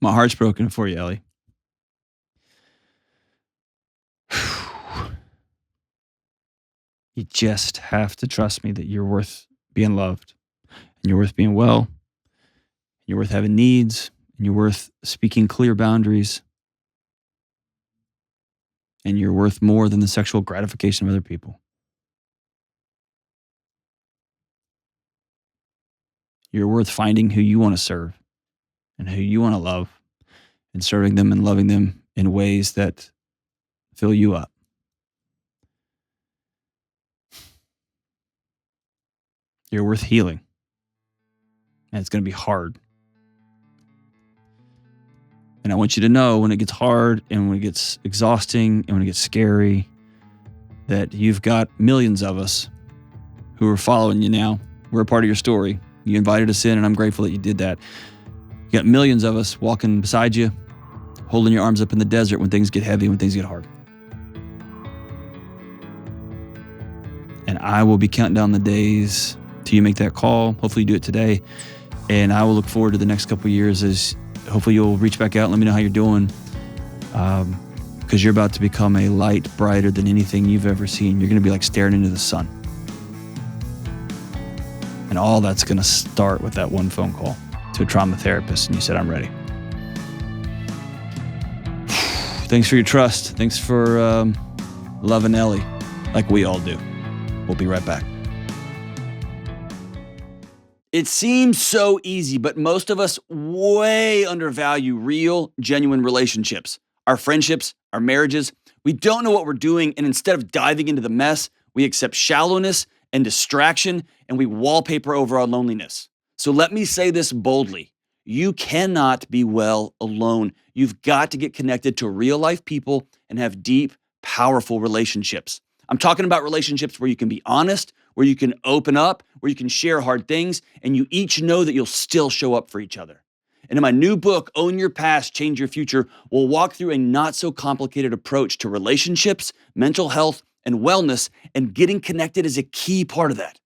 My heart's broken for you, Ellie. You just have to trust me that you're worth being loved, and you're worth being well, and you're worth having needs, and you're worth speaking clear boundaries, and you're worth more than the sexual gratification of other people. You're worth finding who you want to serve and who you want to love and serving them and loving them in ways that fill you up. You're worth healing. And it's going to be hard. And I want you to know when it gets hard and when it gets exhausting and when it gets scary, that you've got millions of us who are following you now. We're a part of your story. You invited us in, and I'm grateful that you did that. You got millions of us walking beside you, holding your arms up in the desert when things get heavy, when things get hard. And I will be counting down the days till you make that call. Hopefully you do it today. And I will look forward to the next couple of years as hopefully you'll reach back out and let me know how you're doing. Because you're about to become a light brighter than anything you've ever seen. You're going to be like staring into the sun. And all that's going to start with that one phone call to a trauma therapist. And you said, I'm ready. Thanks for your trust. Thanks for loving Ellie like we all do. We'll be right back. It seems so easy, but most of us way undervalue real, genuine relationships. Our friendships, our marriages. We don't know what we're doing, and instead of diving into the mess, we accept shallowness and distraction, and we wallpaper over our loneliness. So let me say this boldly. You cannot be well alone. You've got to get connected to real life people and have deep, powerful relationships. I'm talking about relationships where you can be honest, where you can open up, where you can share hard things, and you each know that you'll still show up for each other. And in my new book, Own Your Past, Change Your Future, we'll walk through a not so complicated approach to relationships, mental health, and wellness, and getting connected is a key part of that.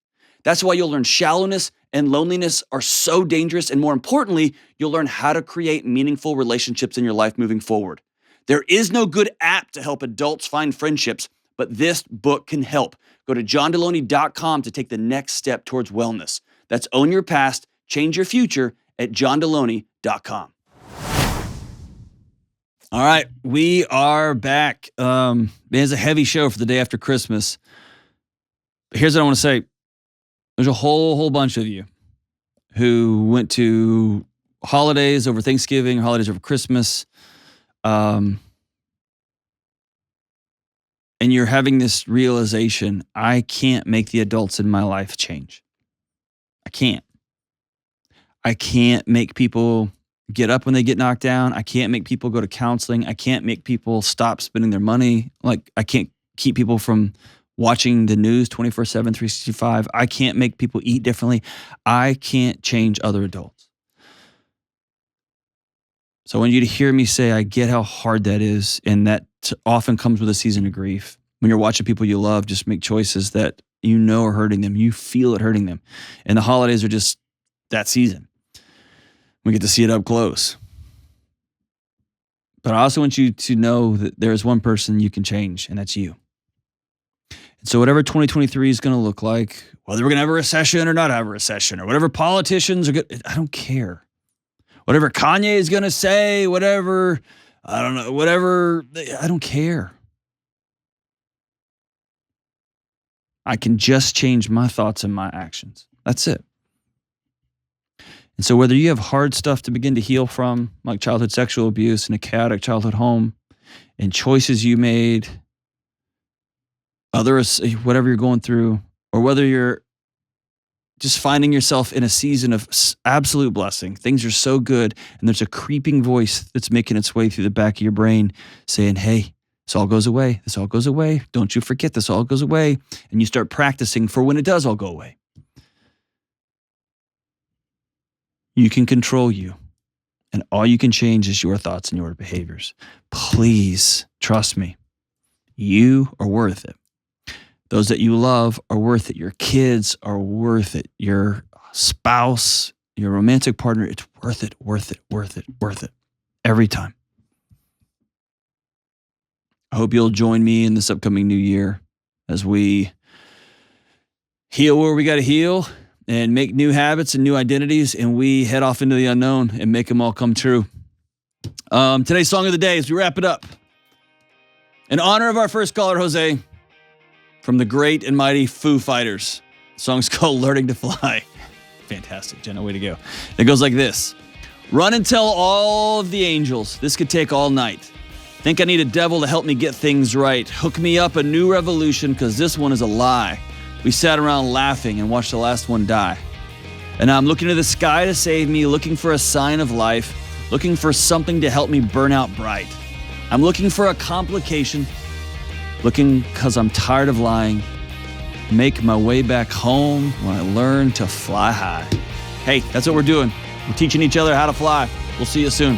That's why you'll learn shallowness and loneliness are so dangerous, and more importantly, you'll learn how to create meaningful relationships in your life moving forward. There is no good app to help adults find friendships, but this book can help. Go to johndelony.com to take the next step towards wellness. That's Own Your Past, Change Your Future at johndelony.com. All right, we are back. It's a heavy show for the day after Christmas. Here's what I want to say. There's a whole bunch of you who went to holidays over Thanksgiving, holidays over Christmas, and and you're having this realization, I can't make the adults in my life change. I can't. I can't make people get up when they get knocked down. I can't make people go to counseling. I can't make people stop spending their money. Like, I can't keep people from watching the news 24/7, 365. I can't make people eat differently. I can't change other adults. So I want you to hear me say, I get how hard that is, and that often comes with a season of grief. When you're watching people you love just make choices that you know are hurting them, you feel it hurting them. And the holidays are just that season. We get to see it up close. But I also want you to know that there is one person you can change, and that's you. And so whatever 2023 is going to look like, whether we're going to have a recession or not have a recession, or whatever politicians are good, I don't care. Whatever Kanye is going to say, whatever, I don't know, whatever, I don't care. I can just change my thoughts and my actions. That's it. And so whether you have hard stuff to begin to heal from, like childhood sexual abuse and a chaotic childhood home, and choices you made, whatever you're going through, or whether you're just finding yourself in a season of absolute blessing, things are so good, and there's a creeping voice that's making its way through the back of your brain saying, hey, this all goes away. This all goes away. Don't you forget, this all goes away. And you start practicing for when it does all go away. You can control you, and all you can change is your thoughts and your behaviors. Please trust me. You are worth it. Those that you love are worth it. Your kids are worth it. Your spouse, your romantic partner, it's worth it, worth it, worth it, worth it. Every time. I hope you'll join me in this upcoming new year as we heal where we got to heal, and make new habits and new identities, and we head off into the unknown and make them all come true. Today's song of the day, as we wrap it up, in honor of our first caller, Jose, from the great and mighty Foo Fighters. The song's called Learning to Fly. Fantastic, Jenna, way to go. It goes like this. Run and tell all of the angels, this could take all night. Think I need a devil to help me get things right. Hook me up a new revolution, because this one is a lie. We sat around laughing and watched the last one die. And now I'm looking to the sky to save me, looking for a sign of life, looking for something to help me burn out bright. I'm looking for a complication, looking because I'm tired of lying. Make my way back home when I learn to fly high. Hey, that's what we're doing. We're teaching each other how to fly. We'll see you soon.